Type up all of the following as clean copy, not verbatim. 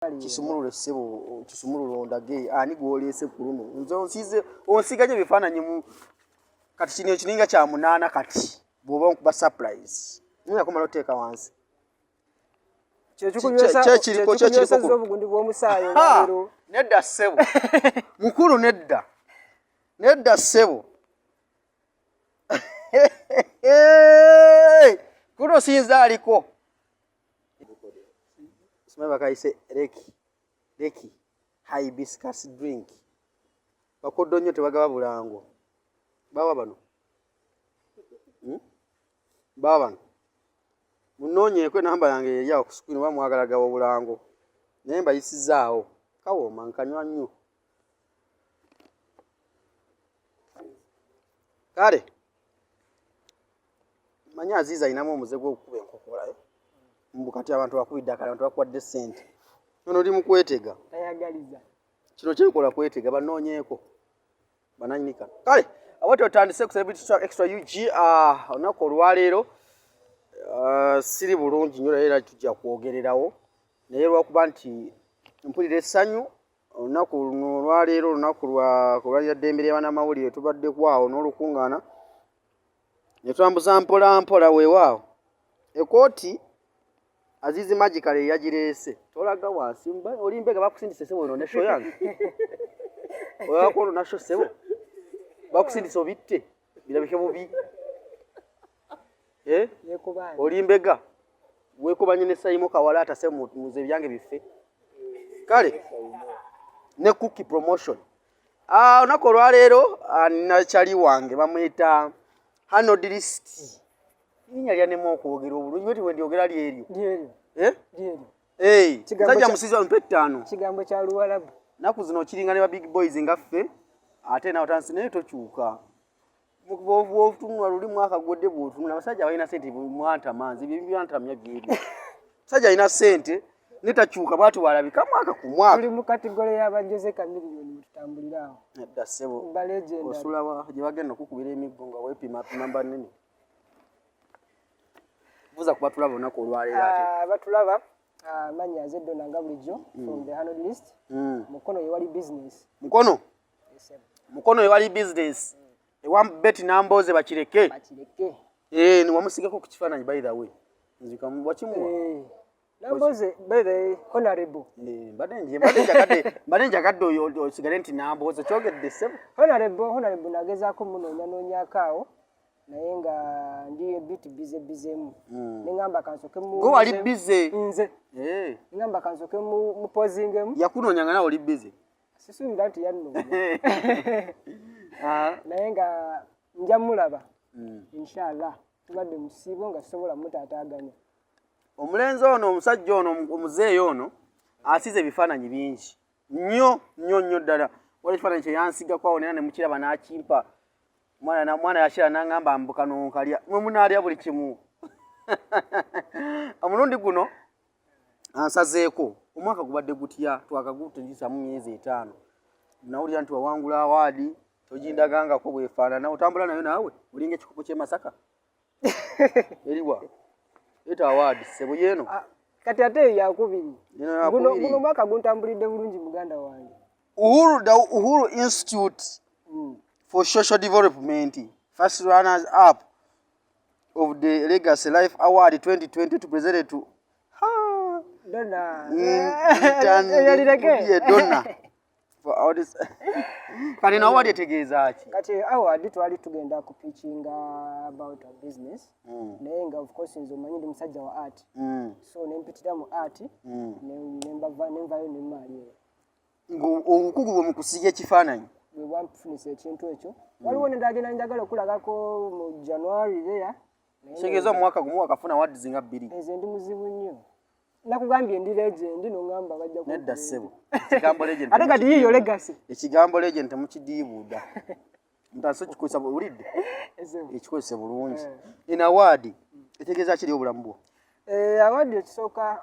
kisumulule sebo kisumulule ondage ani gwolese kuluno nzo nsize onsigaje bifaananyi mu kati kinyo kininga kya munana kati bwoba nkuba surprise nina komala oteeka wansi kiriko obugundi bw'omusaayi olwaleero nedda sebo mukulu nedda sebo kuno sinza aliko simaba kaise reki hibiscus drink bakoddo nnyo tebagaba bulango bawa bano munoonyeeko enamba yange yeryawo ku screen oba mwagalagawo bulango naye mbayisizaawo kawooma nkanywa nnyo kale manya aziza ayinamu omuze gw'okukuba enkokola mbukati abantu bakubidde akala abantu bakuwadde ssente ono oli mu kwetega tayagaliza kino kyekola kwetega banoonyeeko bananyinika kale awete otandise ku celebrity extra UG olunaku olwaleero siri bulungi nnyo era tujja kwogererawo naye lwakuba nti mpulira essanyu olunaku luno olwaleero olunaku kulwanira ddembe ly'abannamawulire tubaddeku awo n'olukuŋŋaana ne twambuza mpola mpola weewaawo ekooti Azizi magically yagireese tolaga wansi olimbega bakusindise sebo eno nesho yange oyako nasho sebo bakusindise obitte birabike bubi olimbega wekubanye ne sayimo kawala atase muze byange bife kale ne cookie promotion onako olwaleero nachali wange bamuyita Hano list inya lyanemu okwogera obulungi bweti wendyogera lyeryo sajja musizi wa mpetano kigambo kya Luwalabu naku zino kiringa ne ba big boys ngaffe ate nawo tansi naye tokyuka mukubovutunwa luli mwaka godde bwotunula abasajja balina sente mwanta manzi byantamya byebyo sajja alina sente netakyuka bwatu balabika mwaka ku mwaka tuli mu kategole y'abajoze kamiliyoni tutambulirawo nedda sebo ba legend osulawa gye bagenda okukubira emiggo nga weepima namba nnene buza kuba tulaba olunaku olwaleero ate batulaba manya zeddona nga bulijjo from the Hano list mukono yewali business mukono yewali business ewambeti namboze bakireke ni wamusigako ku kifaananyi by the way nzika wakimuwa namboze by the honorable mbadde njagadde oyo osigale nti namboze kyogedde sebo honorable nagezaako munoonyanonyakaawo naye nga ndi bit bizemu nengamba kansoke mu go ali bize nze ngamba kansoke mu posingemu yakunoonyanga nawe oli bize sisuubira nti yanno naye nga nja mulaba inshallah tubadde musiibo nga tusobola mutaataaganya omulenzi ono omusajja ono omuzeeyo ono asize ebifaananyi bingi nnyo ddala wali ekifaananyi kye yansigako awo nera ne mukiraba n'akimpa mwana yashira n'angamba mbuka nonkalya mwe munaalya buli kimu omulundi guno ansazeeko omwaka gubadde gutya twakagutegisamu myezi 5 nawulira nti wawangula awaadi togindagangako bwefaanana otambula nayo naawe olinga ekikopo ky'e Masaka eriwa eta awaadi sebo yeeno kati ate yakubiri guno mwaka guntambulidde bulungi muganda wange Uhuru Institute for Social Development, first runners up of the Legacy Life Award 2020 to present to Donna. Donna. For all this. Kati na award etegeeza ki? Kati award twali tugenda ku pitching about a business. Naye nga of course nzo manyi ndi musajja wa art. So nempitira mu art nenvayo ne mali. Obukugu bwe mukusiga ekifaananyi. We want funisa ekintu ekyo waliwo nedagenda njagala okulagako mu January there kitegeeza omwaka gumu wakafuna awards nga 2 nze ndi muzibu nnyo nakugambye ndi legend nongamba bajja nedda ssebo ekigambo legend ate kati yiyo legacy ekigambo legend temukidiibuuda mutaso kikozesa bulidde ekikozesa bulungi in award etegeeza kiri obulamu bwo award ekisooka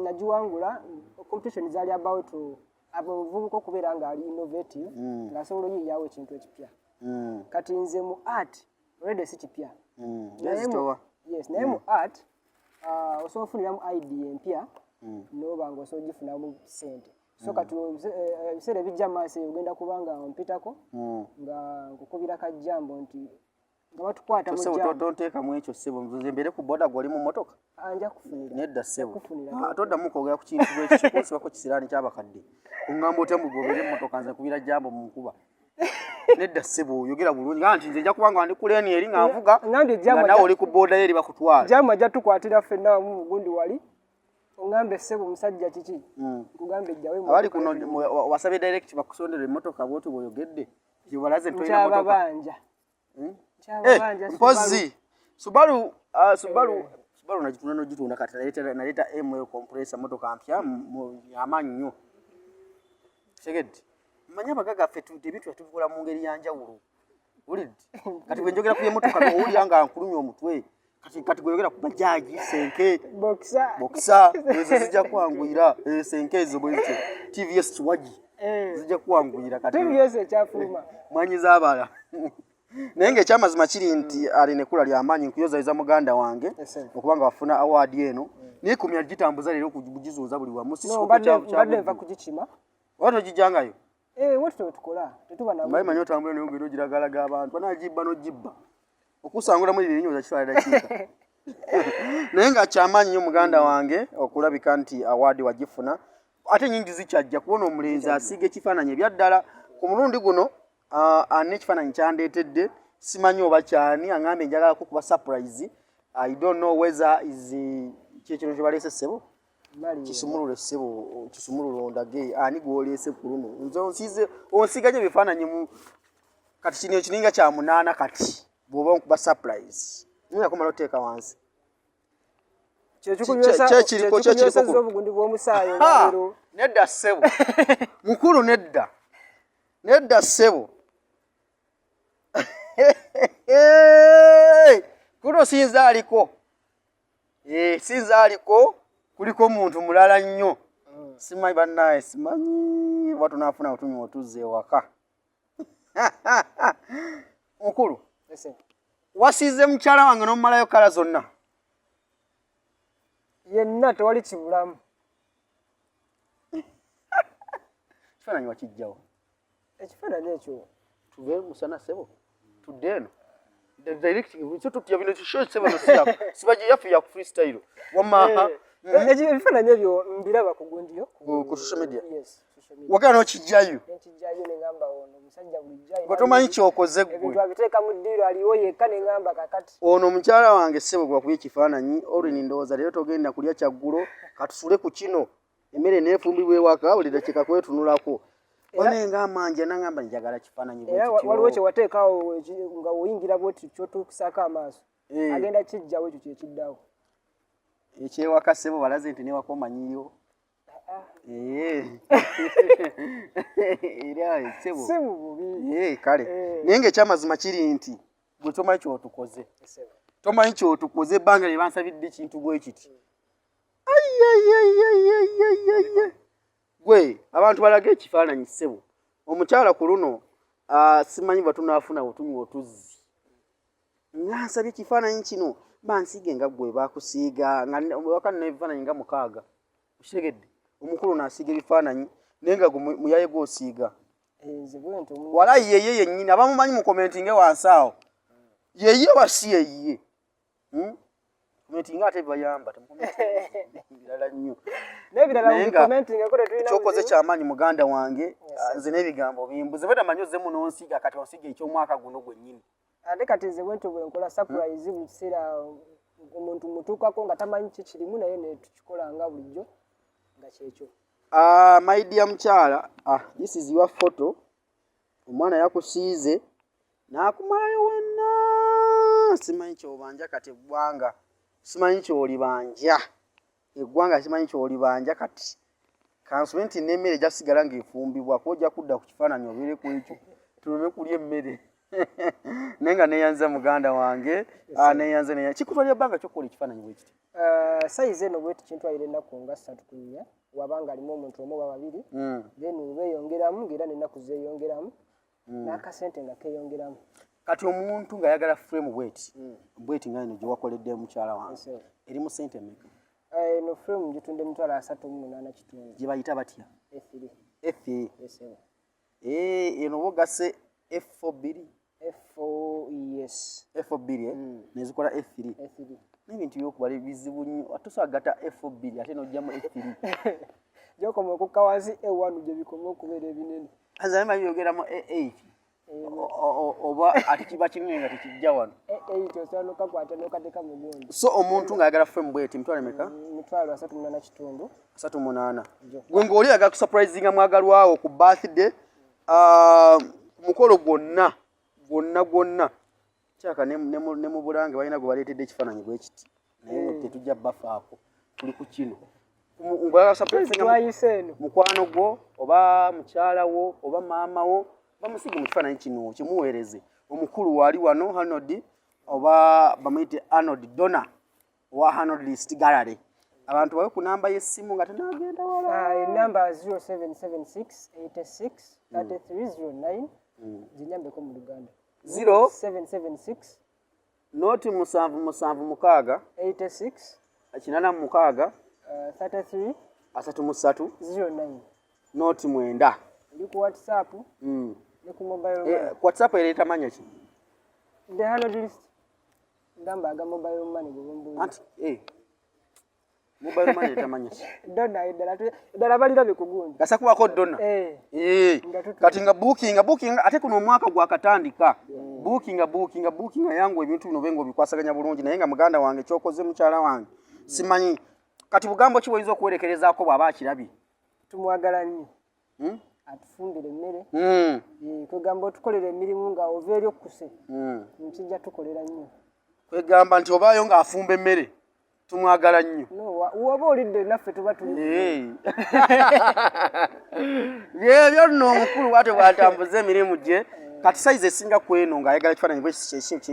nagiwangula competition zaali about abavubuka okubeera nga ali innovative ng'asobola oyiyawo ekintu ekipya kati nze mu art already si kipya naye mu art osobola ofuniramu idea empya noba ng'osogifunamu ssente so kati ebiseera ebijja maaso ogenda kubanga ompitako nga nkukubira kajjambo nti nga batukwata mu jambo tonteekamu ekyo ssebo nze mbeere ku boda gw'oli mu mmotoka anja kufunira nedda ssebo toddamu kwogera ku kintu bwekityo kunsibako kisiraani ky'abakadde oŋŋamba otya mugobere emmotoka nze kubira jambo mu nkuba nedda ssebo oyogera bulungi nga nti nze nja kubanga ndi kuleeni eri nga nvuga nga nawe oli ku booda ye eri bakutwala jambo ajja tukwatira ffenna wamu mugundi wali oŋŋambe ssebo musajja kiki nkugambe ejjawe abali kuno wasabye direct bakusondera emmotoka bwoti bw'oyogedde yobalaze ntolina babanja mpozi Subaru najitunda nogitunda kati naleta ML compressor motoka mpya amaanyi nnyo segedde manya bagaga ffe ebintu tubikola mu ngeri yanjawulo ulidde kati bwe njogera ku emmotoka owulira nga nkulumya omutwe kati gweyogera ku bajaji senke bokisa ezo zijja kwanguyira senke ezo bwezityo TVS kiwagi zijja kwanguyira kati TVS ekyafuluma mwanyi z'abala naye ng'ekyamazima kiri nti alina ekkula ly'amaanyi nkuyozaiza muganda wange okubanga wafuna award eno neekumya gitambuza leero okugizuuza buli wamu mbadde nva kugikima oba togijjangayo wetutyo wetukola tetuba mbayimanyi otambula naye ogenda ogiragalaga abantu anagibba n'ogibba okusangulamu ebirinyo zakitwala dakiika naye nga kyamaanyi nnyo muganda wange okulabika nti award wagifuna ate nyingi zikyajja kubona omulenzi asiiga ekifaananyi ebyaddala ku mulundi guno ana ekifaananyi kyandeetedde simanyi oba kyani aŋambe njagalako kuba surprise I don't know whether is kyekino kye baleese ssebo kisumulule ssebo kisumulule ondage ani gwoleese ku luno nze onsiganye ebifaananyi kati kino ekininga kya munaana kati bw'oba nkuba surprise nyakumala oteeka wansi kyekiriko obugundi bw'omusaayi nedda ssebo mukulu nedda ssebo kuno sinza aliko sinza aliko kuliko muntu mulala nnyo simanyi bannaye simanyi oba tunaafuna otunywa otuzza ewaka mukulu wasiize mukyala wange n'omumalayo kala zonna yenna tewali kibulamu ekifaananyi wakijjawo ekifaananyi ekyo tuve musana ssebo tudde eno tutya bino kisebo sibaje yaffe ya freestyle wama ebifaananyi ebyo mbiraba ku gundiyo ku social media wagala n'okijjayo neŋŋamba ono omusajja bulijjayo gwe tomanyi kyokoze ebintu abiteeka mu ddiiro aliwo yekka neŋŋamba kakati ono mukyala wange ssebo gwakuba ekifaananyi olwini ndowooza leero togenda kulya kyaggulo katusule ku kino emmere neefumbibwa ewaka buli dakiika kwetunulako wanenga amanja nangamba njagala kifaananyi era waliwo kyewateekawo nga oyingira bwoti kyotuukisaako amaaso agenda kijjawo ekyo kyekiddawo ekyewaka ssebo balaze nti newaka omanyiriwo era ssebo si mu bubi kale naye ng'ekyamazima kiri nti gwe tomanyi kyotukoze tomanyi kyotukoze ebbanga lye bansabidde kintu bwe kiti gwe abantu balage ekifaananyi ssebo omukyala ku luno simanyi batunaafuna otunywa otuzzi nga nsabye ekifaananyi kino bansiige nga gwe bakusiiga waka nina ebifaananyi nga 6 okitegedde omukulu naasiiga ebifaananyi naye nga muyaye gwosiiga walayi yeye yennyini abamumanyi mu komentinge wansi awo yeye wasi yeye komentinga ate bibayamba birala nnyo kyokoze kyamaanyi muganda wange nze n'ebigambo bimbuze bweda manyi ozemu n'onsiiga kati onsiiga ekyomwaka guno gwennyini ate kati nze bwentyo bwenkola surprise mu kiseera omuntu mutuukako nga tamanyi kikirimu naye netukikola nga bulijjo nga kyekyo my dear mukyala this is your photo omwana yakusiize n'akumalayo wenna simanyi kyobanja kati eggwanga simanyi kyolibanja eggwanga simanyi kyolibanja kati kansube nti n'emmere gyasigala ng'efumbibwa ko ojja kudda ku kifaananyi obeere ku ekyo tuleme kulya emmere naye nga neeyanza muganda wange neeyanze kikutwalira ebbanga kyokkola ekifaananyi bwe kiti sayizi eno bweti kintwalira ennaku nga 3 ku 4 wabanga alimu omuntu omu oba babiri then beeyongeramu ng'era n'ennaku zeeyongeramu n'akasente nga keeyongeramu kati omuntu ng'ayagala frame bweti nga eno gye wakoledde mukyala wange erimu sente mmeka no frame gitunde emitwalo 38 kitundu. Gye bayita batya? F3. F3. Yes. Eno bogase F4. F4 yes. F4 nezikola F3. N'ebintu by'okubala bizibu nnyo. Atosaagata F4 ate n'ojjamu F3. Gyokoma okukka wansi A1 gye bikoma okubeera ebinene. Azalema byogeramu A8. Oba ati kiba kinene nga tekijja wano. A8 osobola n'okakwata n'okateeka mu gundi. So omuntu ng'ayagala frame bw'eti mitwalo emeka? Mitwalo 38 kitundu. 38. Gwe ng'oli ayagala kusurprisinga mwagalwa wo ku birthday, mukolo gwonna kyaka ne mu Bulange balina gwe baleetedde ekifaananyi bwe kiti. Naye tetujja bafaako. Tuli ku kino. Ng'oyagala kusurprisinga mukwano gwo oba mukyala wo oba maama wo bamusige mu kifaananyi kino kimuweereze. Omukulu wali wano Arnold oba bamuyite Arnold Donna wa Arnold List Gallery. Abantu bawe ku namba y'essimu nga tenagenda wala. Enamba 0776 86 3309 zinyambeko mu Luganda. 0776 noti 776 86 86 33 09 noti 9. Ndi ku WhatsApp ne ku mobile money. WhatsApp ereeta manya ki? The Arnold List. Ndamba aga mobile money gwe anti mobile money ereeta manya ki? Donna edala balira bikugundi. Gasa kuwako Donna. Kati nga booking ate kuno omwaka gwakatandika. Booking yangu ebintu bino bengo bikwasaganya bulungi naye nga muganda wange kyokoze mukyala wange. Simanyi kati bugambo ki bwoyinza okuwerekerezaako bw'aba akirabye? Tumwagala nnyo. Atufumbire emmere. Kwegamba otukolera emirimu nga ova eri okkuse. Nkijja tukolera nnyo. Kwegamba nti obaayo ng'afumba emmere tumwagala nnyo. Woba olidde naffe tuba tuli. Byebyo nno omukulu bw'atyo bw'atambuza emirimu gye. Kati size esinga ku eno ng'ayagala ekifaananyi bwe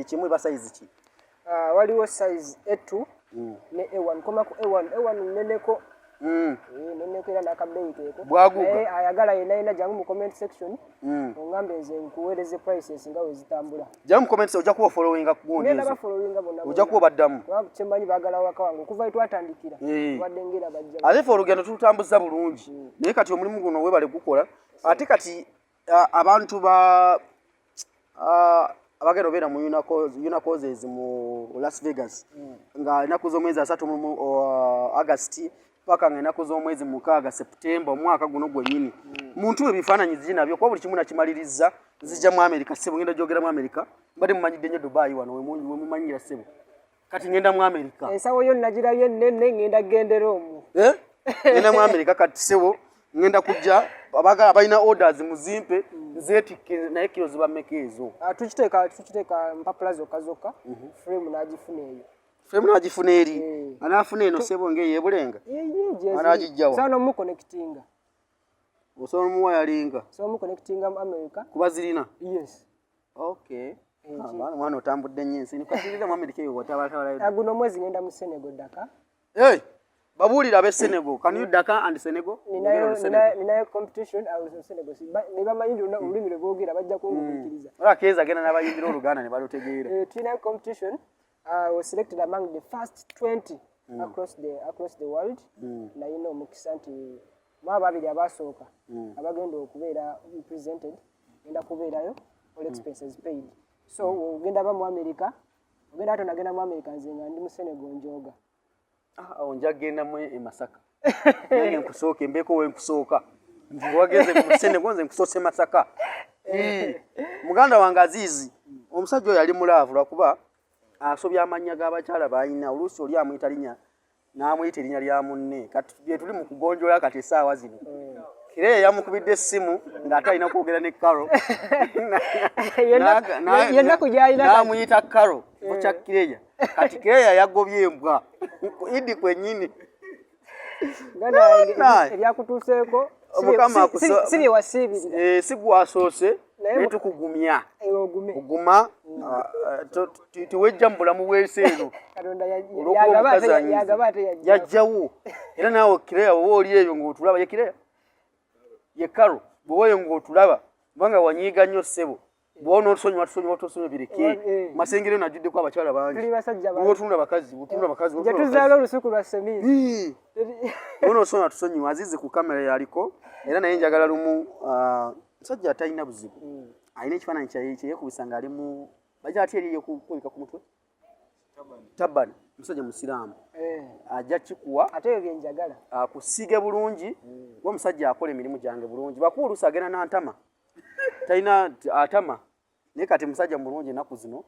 kimu eba size ki? Waliwo size A2 ne A1. Koma ku A1 nneneko. Neneko era n'akabeeyi keeko. Naye ayagala yenna jangu mu comment section. Ongambe nze nkuweereze prices nga we zitambula. Jangu mu comment section ojja kuba followinga ku gundi ezo. Nenda ba followinga bonna. Ojja kuba baddamu. Kyemmanyi baagala waka wange okuva twatandikira. Wadde ngera bajja. Ate olugendo tutambuza bulungi. Naye kati omulimu guno webale gukola. Ate kati abantu abagenda obeera mu Unacauses mu Las Vegas nga ennaku z'omwezi 3 mu August paka ng'ennaku z'omwezi 6 September omwaka guno gwennyini. Muntu ebifaananyi ziri nabyo kuba buli kimu nakimaliriza zijja mu America ssebo ngenda gyogera mu America mbadde mumanyidde nnyo Dubai wano we mumanyira ssebo kati ngenda mu America. Ensawo yo nagirabye nnene ngenda gendera omwo. Ngenda mu America kati ssebo ngenda kujja abagala balina orders muzimpe nzeetikke naye kiro ziba mmeka ezo. Tukiteeka mpapula zokka frame n'agifuna eyo. Frame n'agifuna eri. Anaafuna eno ssebo ng'eyo ebulenga. Anaagijjawa. Sono mu connectinga. Osobola muwayalinga. So mu connectinga mu America. Kuba zirina? Yes. Okay. Mwana otambudde nnyo ensi. Nikwatiriza mu America eyo otabala. Guno mwezi ngenda mu Senegal Dakar. Babuulira ab'e Senegal. Can you Dakar and Senegal? Ninayo competition I was Senegal. Ne bamanyi olulimi lwe boogera bajja kungumiikiriza. Keeza agenda n'abayimbira Oluganda ne balutegeera. Tulina competition. I was selected among the first 20 across the world. Na omukisa nti mu babiri abasooka abagenda okubeera represented ngenda kubeerayo all expenses paid. So ogenda ba mu America ogenda ato nagenda mu America nze nga ndi mu Senegal njoga. Onja genda mu Masaka. Nange nkusooka embeeko we nkusooka. Nze wageze mu Senegal nze nkusoose Masaka. Muganda wange Azizi omusajja oyo yali mulaavu lwakuba asobya amannya g'abakyala balina oluusi oli amuyita linnya n'amuyita erinnya lya munne kati bye tuli mu kugonjola kati essaawa zino. Kireya yamukubidde essimu ng'ate alina kwogera ne Karo n'amuyita Karo mukya Kireya kati Kireya yagobye embwa idi kwennyini ebyakutuuseeko si wasiibirira si gwasoose naye tukugumya kuguma tiwejja mu bulamu bw'ensi eno yajjawo era naawe Kireya oba oli ebyo ng'otulaba ye Kireya ye Karo bw'oyo ng'otulaba kubanga wanyiiga nnyo ssebo bwono otusonyiwa bireke masengere najudde kwa abakyala bangi tuli basajja bangi otunda bakazi tuzaala olusuku lwa semini bwono osonyiwa tusonyiwa azize ku kamera yaliko era naye njagala lumu musajja atalina buzibu alina ekifaananyi kyeyekubisa nga ali mu bajja ati eriyo kubika ku mutwe tabani musajja musiraamu ajja kikuwa ate ebyo byenjagala akusiige bulungi omusajja akola emirimu gyange bulungi bakuulusa agenda n'antama talina atama naye kati musajja mulungi ennaku zino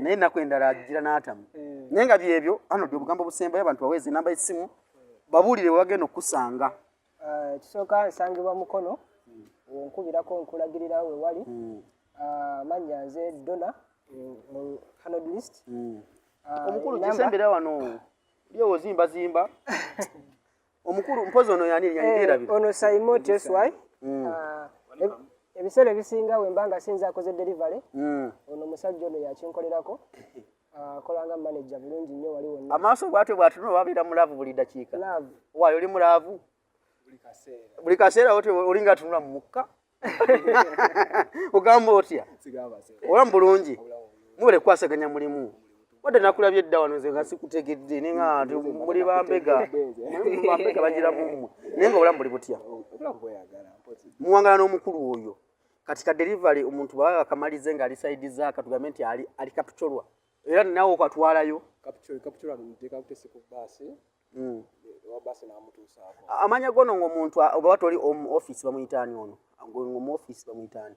naye ennaku endala agira n'atama naye nga byebyo ano ddi obugambo busembayo abantu baweeza enamba y'essimu babuulire we bagenda okusanga kisooka nsangibwa Mukono onkubirako nkulagirira we wali mannya nze Donna mu Hanod list omukulu kisembera wano lyewo zimba omukulu mpozi ono yani yanirabira ono Saimo Teswai ebiseera ebisinga we mbanga sinza akoze delivery ono musajja ono yakinkolerako akolanga manager bulungi nnyo wali wonna amaaso bwatyo bwatuno babeera mulavu buli dakiika waayo oli mulavu buli kaseera oti olinga tunula mu mukka ogamba otya olamu bulungi mubere kwasaganya mulimu wadde nakulabye edda wano nze nga sikutegedde nenga muli bambega bagira mumwe naye nga obulamu buli butya muwangala n'omukulu oyo kati ka delivery omuntu bwaba akamalize nga alisaidiza akatugambe nti ali kapitolwa era nawe okatwalayo amanya gono ng'omuntu oba watoli omu office bamuyitaani ono ng'omu office bamuyitaani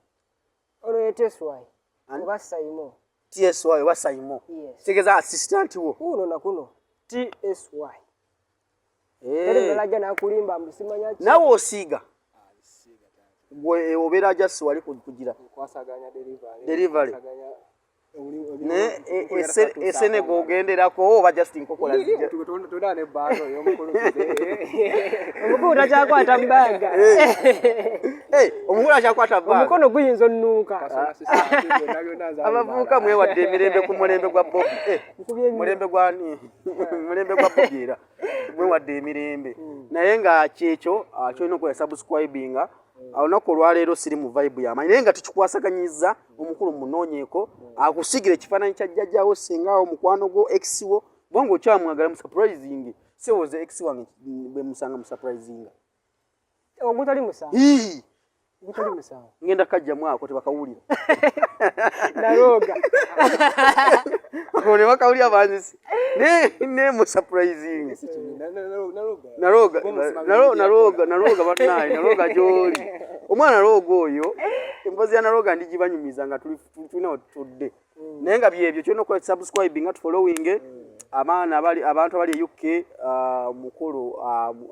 ono ye Teswai oba Saimo TSY oba Saimo tegeza assistant wo kuno na kuno TSY nalajja nakulimba mbusimanya nawe osiiga gwe obeera just wali kugira kwasaganya delivery ne Senegal ogenderako oba just nkokola zijja tudane baazo y'omukulu omukulu takyakwata mbaga omukulu akyakwata bbaga omukono guyinza onnuuka abavubuka mwewadde emirembe ku mulembe gwa Bob mulembe gwa Bob era mwewadde emirembe naye nga kyekyo kyolina okukola subscribinga olunaku olwaleero siri mu vibe yamanyi naye nga tukikwasaganyiza omukulu munoonyeeko akusigira ekifaananyi kya jjajjaawo sengaawo mukwano gwo ex wo bonga okyamwagala mu surprising sewoze ex wange bwe musanga mu surprising ogutali musango ngenda kajjamu ako tebakawulira naroga ne bakawulira banzisi ne mu surprising naroga banaye naroga gyoli omwana naroga oyo empozi ya naroga ndigibanyumiza nga tulina tudde naye nga byebyo kyolina okukola subscribing nga tufollowing abantu abali e UK mukulu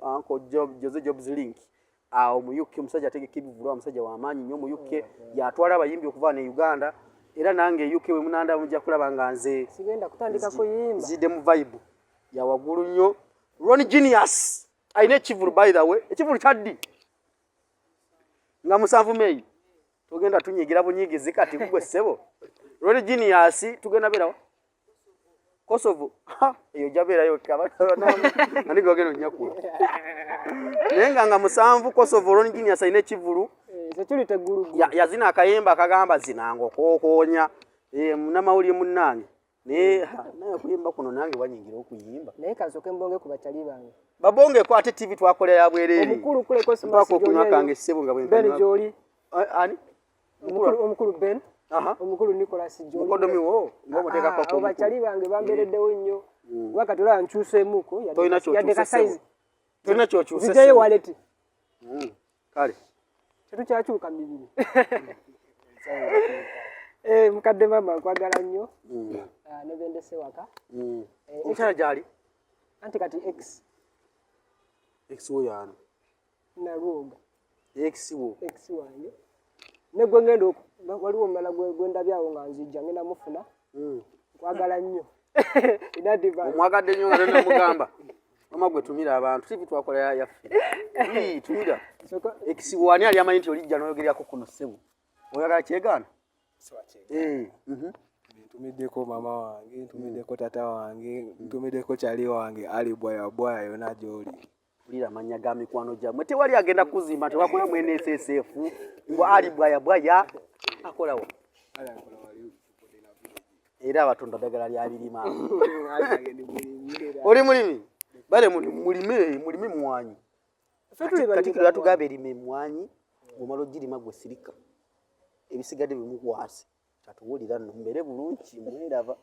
Uncle Jose Jobs Link mu UK omusajja ategeka ebivulwa omusajja w'amaanyi nnyo mu UK yatwala abayimbi okuva ne Uganda era nange UK we munanda mujja kulaba nga nze sigenda kutandika kuyimba zidde mu vibe ya waggulu nnyo Ronnie Genius alina ekivulu by the way ekivulu kyaddi nga 7 May tugenda tunyigira bunyigizi kati kugwe ssebo Ronnie Genius tugenda beerawo Kosovo eyo jabeerayo ani gwagenda onyakula naye nga 7 Kosovo Ronnie Genius alina ekivulu yazina akayemba akagamba zinanga okwokonya munamawulire munnange naye kuyimba kuno nange wanyingira okuyimba naye kansooke mbonge ku bakyali bange babongeko ate TV twakolera ya bwereere omukulu kuleko simasi okunywa kange ssebo nga Ben Joli ani omukulu Ben omukulu Nicholas Joli mukodomi wo ng'omuteeka pako bakyali bange bambeereddewo nnyo wakati olaba nkyuseemuko yadde ka size tolina kyokyuse zijayo waleti kale tetukyakyuka mibiri mukadde mama nkwagala nnyo ne bendese waka omukyala gyali anti kati ex wo yaano naluoga ex wange ne gwe ngenda waliwo omulala gwendabyawo nga nzijja ngenda mufuna nkwagala nnyo omwagadde nnyo nga tonamugamba mama gwe tumira abantu TV twakola yaffe tumira ex wo ani ali amanyi nti olijja n'oyogerako kuno ssebo oyagala kyegaana ntumiddeko mama wange ntumiddeko tata wange ntumiddeko kyali wange ali bwaya yona gyoli ulira amanya ga mikwano gyamwe tewali agenda kuzimba tewakola mwene SSF ngo ali bwaya akolawo era abatunda ddagala lya birima. Oli mulimi bale mulime mmwanyi. Katikkiro yatugamba erime emmwanyi ng'omala ogirima gwe sirika ebisigadde bimukwase katuwulira nno mbeere bulungi mweraba.